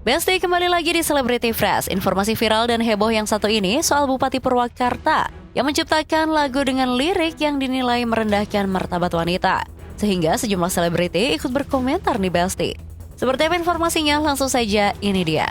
Besti kembali lagi di Celebrity Fresh. Informasi viral dan heboh yang satu ini soal Bupati Purwakarta yang menciptakan lagu dengan lirik yang dinilai merendahkan martabat wanita. Sehingga sejumlah selebriti ikut berkomentar nih Besti. Seperti apa informasinya? Langsung saja, ini dia.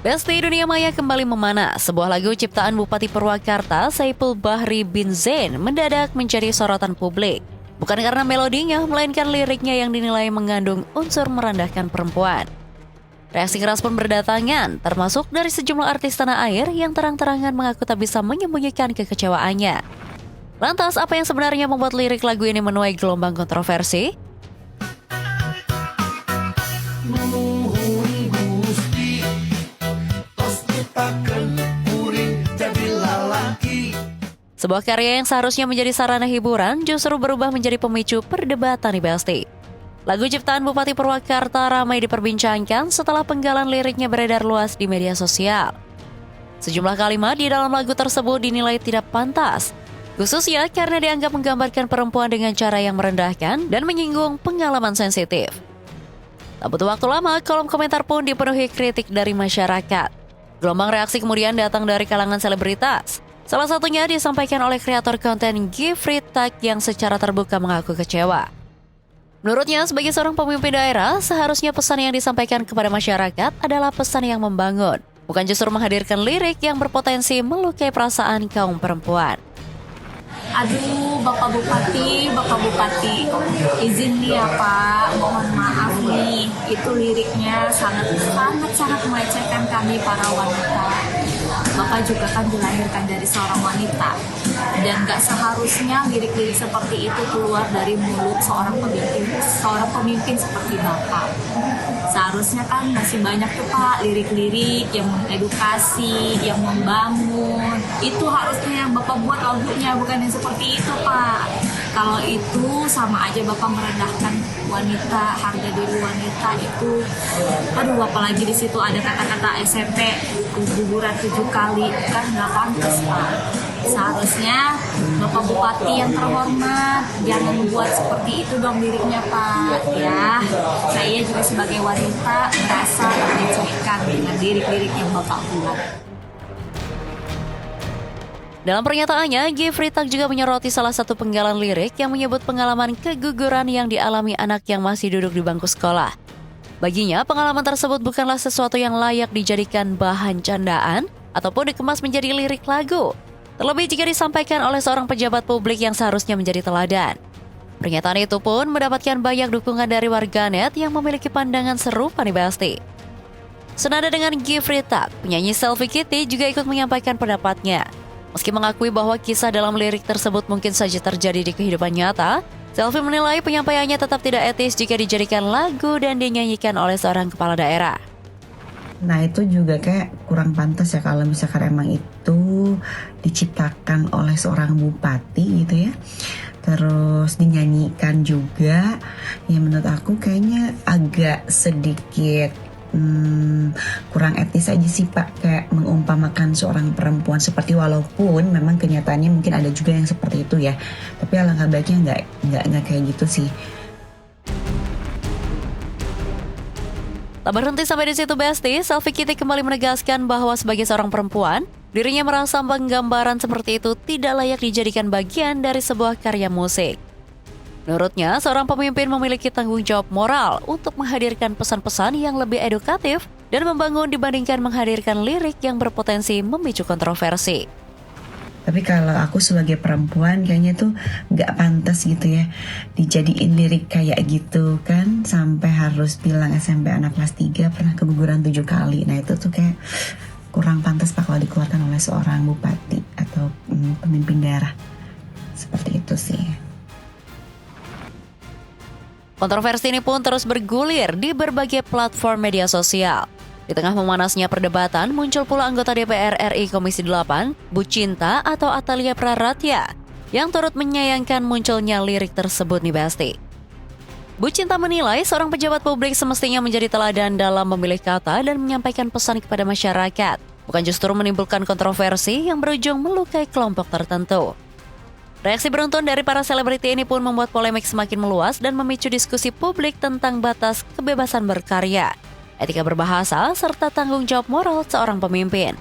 Besti dunia maya kembali memanas. Sebuah lagu ciptaan Bupati Purwakarta, Saipul Bahri bin Zain, mendadak menjadi sorotan publik. Bukan karena melodinya, melainkan liriknya yang dinilai mengandung unsur merendahkan perempuan. Reaksi keras pun berdatangan, termasuk dari sejumlah artis tanah air yang terang-terangan mengaku tak bisa menyembunyikan kekecewaannya. Lantas, apa yang sebenarnya membuat lirik lagu ini menuai gelombang kontroversi? Sebuah karya yang seharusnya menjadi sarana hiburan justru berubah menjadi pemicu perdebatan di Besti. Lagu ciptaan Bupati Purwakarta ramai diperbincangkan setelah penggalan liriknya beredar luas di media sosial. Sejumlah kalimat di dalam lagu tersebut dinilai tidak pantas, khususnya karena dianggap menggambarkan perempuan dengan cara yang merendahkan dan menyinggung pengalaman sensitif. Tak butuh waktu lama, kolom komentar pun dipenuhi kritik dari masyarakat. Gelombang reaksi kemudian datang dari kalangan selebritas. Salah satunya disampaikan oleh kreator konten Gifri Tak yang secara terbuka mengaku kecewa. Menurutnya, sebagai seorang pemimpin daerah, seharusnya pesan yang disampaikan kepada masyarakat adalah pesan yang membangun, bukan justru menghadirkan lirik yang berpotensi melukai perasaan kaum perempuan. Aduh, Bapak Bupati, izin nih ya Pak, mohon maaf nih, itu liriknya sangat melecehkan kami para wanita. Bapak juga kan dilahirkan dari seorang wanita, dan gak seharusnya lirik-lirik seperti itu keluar dari mulut seorang pemimpin seperti Bapak. Seharusnya kan masih banyak tuh Pak lirik-lirik yang mengedukasi, yang membangun. Itu harusnya yang Bapak buat lagunya, bukan yang seperti itu Pak. Kalau itu sama aja Bapak merendahkan wanita, harga diri wanita itu. Aduh, apalagi di situ ada kata-kata SMP, guguran 7 kali, kan nggak pantas Pak. Seharusnya Bapak Bupati yang terhormat jangan membuat seperti itu dong liriknya Pak. Ya, saya juga sebagai wanita merasa dilecehkan dengan lirik-lirik yang Bapak buat. Dalam pernyataannya, Gifri Tak juga menyoroti salah satu penggalan lirik yang menyebut pengalaman keguguran yang dialami anak yang masih duduk di bangku sekolah. Baginya, pengalaman tersebut bukanlah sesuatu yang layak dijadikan bahan candaan ataupun dikemas menjadi lirik lagu. Terlebih jika disampaikan oleh seorang pejabat publik yang seharusnya menjadi teladan. Pernyataan itu pun mendapatkan banyak dukungan dari warganet yang memiliki pandangan serupa nih Besti. Senada dengan Gifri Tak, penyanyi Selfie Kitty juga ikut menyampaikan pendapatnya. Meski mengakui bahwa kisah dalam lirik tersebut mungkin saja terjadi di kehidupan nyata, Selfie menilai penyampaiannya tetap tidak etis jika dijadikan lagu dan dinyanyikan oleh seorang kepala daerah. Nah itu juga kayak kurang pantas ya kalau misalkan emang itu diciptakan oleh seorang bupati gitu ya. Terus dinyanyikan juga, ya menurut aku kayaknya agak sedikit kurang etis aja sih Pak, kayak mengumpamakan seorang perempuan seperti, walaupun memang kenyataannya mungkin ada juga yang seperti itu ya, tapi alangkah baiknya nggak kayak gitu sih. Tak berhenti sampai di situ Besti, Selfie Kitty kembali menegaskan bahwa sebagai seorang perempuan, dirinya merasa penggambaran seperti itu tidak layak dijadikan bagian dari sebuah karya musik. Menurutnya, seorang pemimpin memiliki tanggung jawab moral untuk menghadirkan pesan-pesan yang lebih edukatif dan membangun dibandingkan menghadirkan lirik yang berpotensi memicu kontroversi. Tapi kalau aku sebagai perempuan kayaknya tuh gak pantas gitu ya dijadiin lirik kayak gitu kan, sampai harus bilang SMP anak kelas 3 pernah keguguran 7 kali. Nah itu tuh kayak kurang pantas Pak kalau dikeluarkan oleh seorang bupati atau pemimpin daerah. Seperti itu sih. Kontroversi ini pun terus bergulir di berbagai platform media sosial. Di tengah memanasnya perdebatan, muncul pula anggota DPR RI Komisi 8, Bu Cinta atau Atalia Praratya, yang turut menyayangkan munculnya lirik tersebut nih Besti. Bu Cinta menilai seorang pejabat publik semestinya menjadi teladan dalam memilih kata dan menyampaikan pesan kepada masyarakat. bukan justru menimbulkan kontroversi yang berujung melukai kelompok tertentu. Reaksi beruntun dari para selebriti ini pun membuat polemik semakin meluas dan memicu diskusi publik tentang batas kebebasan berkarya, etika berbahasa, serta tanggung jawab moral seorang pemimpin.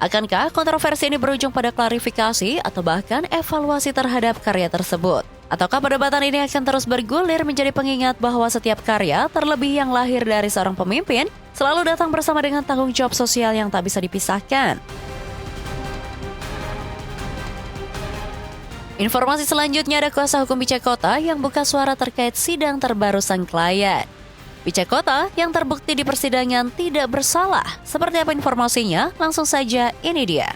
Akankah kontroversi ini berujung pada klarifikasi atau bahkan evaluasi terhadap karya tersebut? Ataukah perdebatan ini akan terus bergulir menjadi pengingat bahwa setiap karya, terlebih yang lahir dari seorang pemimpin, selalu datang bersama dengan tanggung jawab sosial yang tak bisa dipisahkan? Informasi selanjutnya, ada kuasa hukum Pice Kota yang buka suara terkait sidang terbaru sang klien. Pice Kota yang terbukti di persidangan tidak bersalah. Seperti apa informasinya? Langsung saja, ini dia.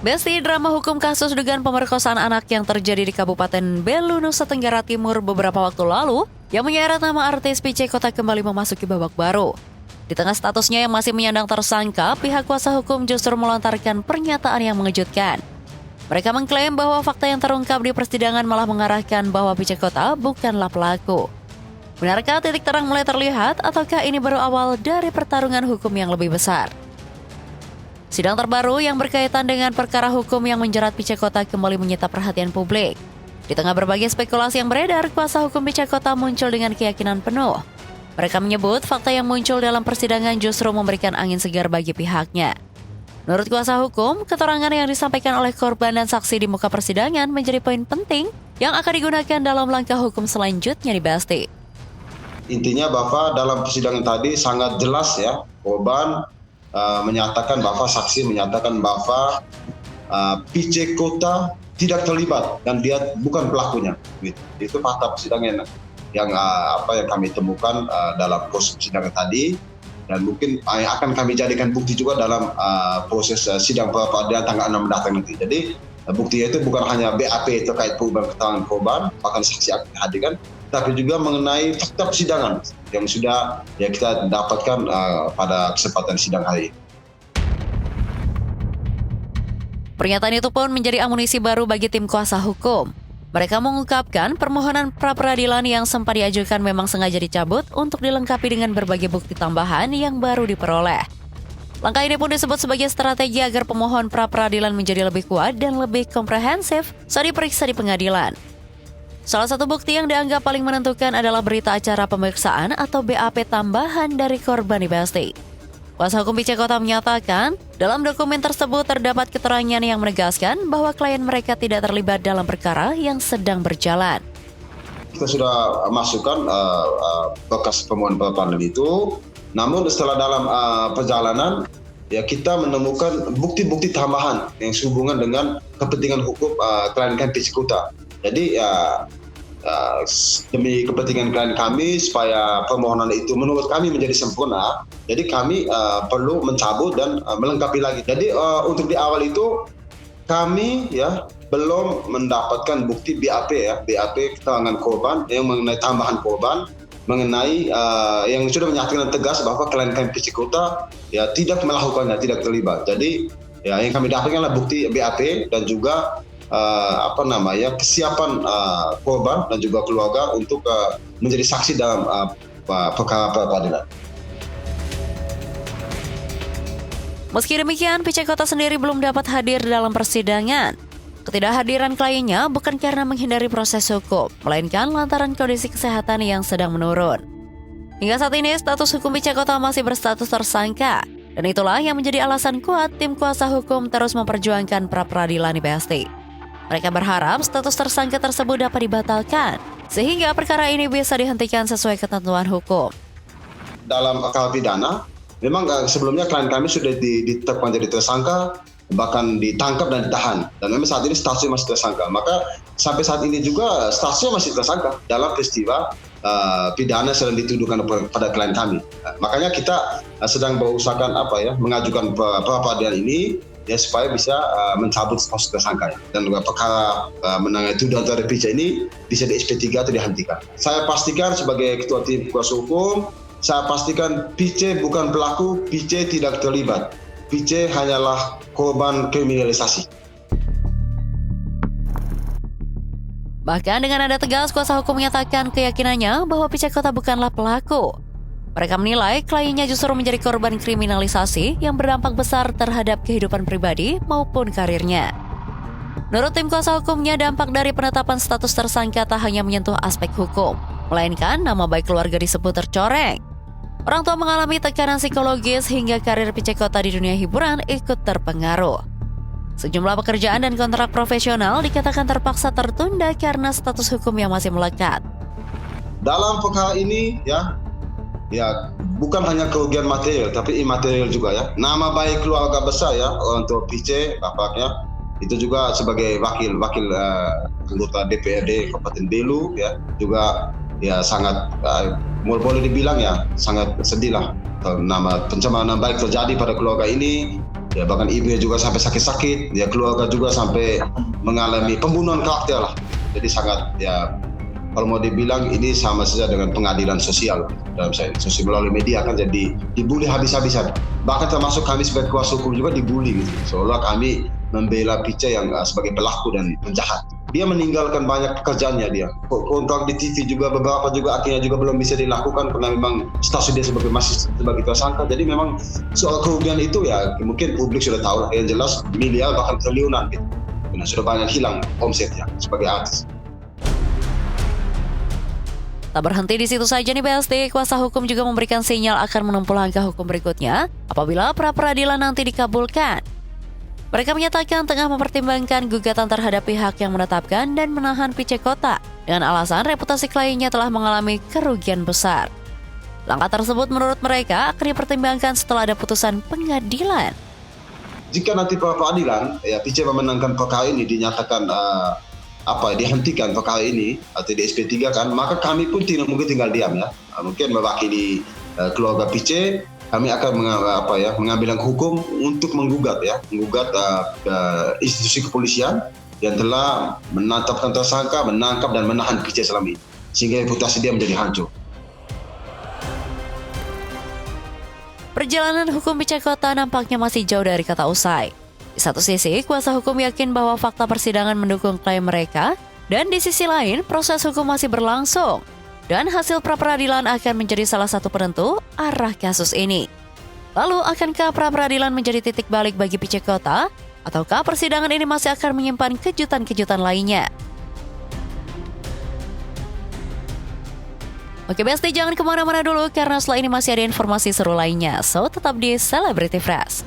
Besti, drama hukum kasus dugaan pemerkosaan anak yang terjadi di Kabupaten Belu, Nusa Tenggara Timur beberapa waktu lalu yang menyeret nama artis Pice Kota kembali memasuki babak baru. Di tengah statusnya yang masih menyandang tersangka, pihak kuasa hukum justru melontarkan pernyataan yang mengejutkan. Mereka mengklaim bahwa fakta yang terungkap di persidangan malah mengarahkan bahwa Pice Kota bukanlah pelaku. Benarkah titik terang mulai terlihat ataukah ini baru awal dari pertarungan hukum yang lebih besar? Sidang terbaru yang berkaitan dengan perkara hukum yang menjerat Pice Kota kembali menyita perhatian publik. Di tengah berbagai spekulasi yang beredar, kuasa hukum Pice Kota muncul dengan keyakinan penuh. Mereka menyebut fakta yang muncul dalam persidangan justru memberikan angin segar bagi pihaknya. Menurut kuasa hukum, keterangan yang disampaikan oleh korban dan saksi di muka persidangan menjadi poin penting yang akan digunakan dalam langkah hukum selanjutnya di Besti. Intinya bahwa dalam persidangan tadi sangat jelas ya, korban menyatakan bahwa saksi menyatakan bahwa Pice Kota tidak terlibat dan dia bukan pelakunya. Gitu. Itu fakta persidangan yang kami temukan dalam proses persidangan tadi, dan mungkin akan kami jadikan bukti juga dalam proses sidang pra-peradilan tanggal 6 mendatang nanti. Jadi buktinya itu bukan hanya BAP terkait perubahan keterangan korban, bahkan saksi akan dihadirkan, tapi juga mengenai fakta persidangan yang sudah kita dapatkan pada kesempatan sidang hari ini. Pernyataan itu pun menjadi amunisi baru bagi tim kuasa hukum. Mereka mengungkapkan permohonan pra-peradilan yang sempat diajukan memang sengaja dicabut untuk dilengkapi dengan berbagai bukti tambahan yang baru diperoleh. Langkah ini pun disebut sebagai strategi agar pemohon pra-peradilan menjadi lebih kuat dan lebih komprehensif saat diperiksa di pengadilan. Salah satu bukti yang dianggap paling menentukan adalah berita acara pemeriksaan atau BAP tambahan dari korban di Besti. Kuasa hukum Pice Kota menyatakan, dalam dokumen tersebut terdapat keterangan yang menegaskan bahwa klien mereka tidak terlibat dalam perkara yang sedang berjalan. Kita sudah masukkan bekas permohonan pra-peradilan itu, namun setelah dalam perjalanan ya kita menemukan bukti-bukti tambahan yang sehubungan dengan kepentingan hukum klien Pice Kota. Jadi demi kepentingan klien kami supaya permohonan itu menurut kami menjadi sempurna, jadi kami perlu mencabut dan melengkapi lagi. Jadi untuk di awal itu kami ya belum mendapatkan bukti BAP keterangan korban yang mengenai tambahan korban, mengenai yang sudah menyatakan tegas bahwa klien Pice Kota ya tidak melakukannya, tidak terlibat. Jadi ya yang kami dapatkan adalah bukti BAP dan juga kesiapan korban dan juga keluarga untuk menjadi saksi dalam perkara pra-peradilan. Meski demikian, Pice Kota sendiri belum dapat hadir dalam persidangan. Ketidakhadiran kliennya bukan karena menghindari proses hukum, melainkan lantaran kondisi kesehatan yang sedang menurun. Hingga saat ini, status hukum Pice Kota masih berstatus tersangka, dan itulah yang menjadi alasan kuat tim kuasa hukum terus memperjuangkan pra-peradilan di Besti. Mereka berharap status tersangka tersebut dapat dibatalkan, sehingga perkara ini bisa dihentikan sesuai ketentuan hukum. Dalam perkara pidana, memang sebelumnya klien kami sudah ditetapkan jadi tersangka, bahkan ditangkap dan ditahan. Dan memang saat ini statusnya masih tersangka. Maka sampai saat ini juga statusnya masih tersangka dalam peristiwa pidana sedang dituduhkan pada klien kami. Makanya kita sedang berusahakan mengajukan pra-peradilan ini ya supaya bisa mencabut status tersangka dan juga perkara menangani tuduhan terhadap Pice ini bisa di SP3 atau dihentikan. Saya pastikan sebagai ketua tim kuasa hukum, saya pastikan Pice bukan pelaku, Pice tidak terlibat. Pice hanyalah korban kriminalisasi. Bahkan dengan nada tegas, kuasa hukum menyatakan keyakinannya bahwa Pice Kota bukanlah pelaku. Mereka menilai kliennya justru menjadi korban kriminalisasi yang berdampak besar terhadap kehidupan pribadi maupun karirnya. Menurut tim kuasa hukumnya, dampak dari penetapan status tersangka tak hanya menyentuh aspek hukum, melainkan nama baik keluarga disebut tercoreng. Orang tua mengalami tekanan psikologis hingga karir Pice Kota di dunia hiburan ikut terpengaruh. Sejumlah pekerjaan dan kontrak profesional dikatakan terpaksa tertunda karena status hukum yang masih melekat. Dalam perkara ini ya bukan hanya kerugian material tapi imaterial juga ya. Nama baik keluarga besar ya untuk Pice bapaknya itu juga sebagai wakil anggota DPRD Kabupaten Belu ya juga ya sangat boleh dibilang ya sangat sedih lah nama pencemaran baik terjadi pada keluarga ini. Ya bahkan ibunya juga sampai sakit-sakit, ya keluarga juga sampai mengalami pembunuhan karakter lah. Jadi sangat ya kalau mau dibilang ini sama saja dengan pengadilan sosial dalam saya sosial melalui media kan jadi dibully habis-habisan. Bahkan termasuk kami sebagai kuasa hukum juga dibully gitu. Seolah kami membela Pice yang sebagai pelaku dan penjahat. Dia meninggalkan banyak pekerjaannya dia. Kontrak di TV juga beberapa juga akhirnya juga belum bisa dilakukan karena memang status dia masih sebagai tersangka. Jadi memang soal kerugian itu ya mungkin publik sudah tahu lah. Yang jelas miliar bahkan triliunan gitu. Karena sudah banyak hilang omsetnya sebagai artis. Tak berhenti di situ saja nih BSD, kuasa hukum juga memberikan sinyal akan menempuh langkah hukum berikutnya apabila pra-peradilan nanti dikabulkan. Mereka menyatakan tengah mempertimbangkan gugatan terhadap pihak yang menetapkan dan menahan Pice Kota dengan alasan reputasi kliennya telah mengalami kerugian besar. Langkah tersebut menurut mereka akan dipertimbangkan setelah ada putusan pengadilan. Jika nanti pra-peradilan ya Pice memenangkan perkara ini dinyatakan dihentikan perkara ini atau di SP3 kan, maka kami pun tidak mungkin tinggal diam ya. Mungkin mewakili keluarga Pice, kami akan mengambil hukum untuk menggugat institusi kepolisian yang telah menetapkan tersangka, menangkap dan menahan Pice selama ini sehingga reputasi dia menjadi hancur. Perjalanan hukum Pice Kota nampaknya masih jauh dari kata usai. Di satu sisi, kuasa hukum yakin bahwa fakta persidangan mendukung klaim mereka, dan di sisi lain, proses hukum masih berlangsung. Dan hasil pra-peradilan akan menjadi salah satu penentu arah kasus ini. Lalu, akankah pra-peradilan menjadi titik balik bagi Pice Kota? Ataukah persidangan ini masih akan menyimpan kejutan-kejutan lainnya? Oke BSD, jangan kemana-mana dulu karena setelah ini masih ada informasi seru lainnya. So, tetap di Celebrity Fresh.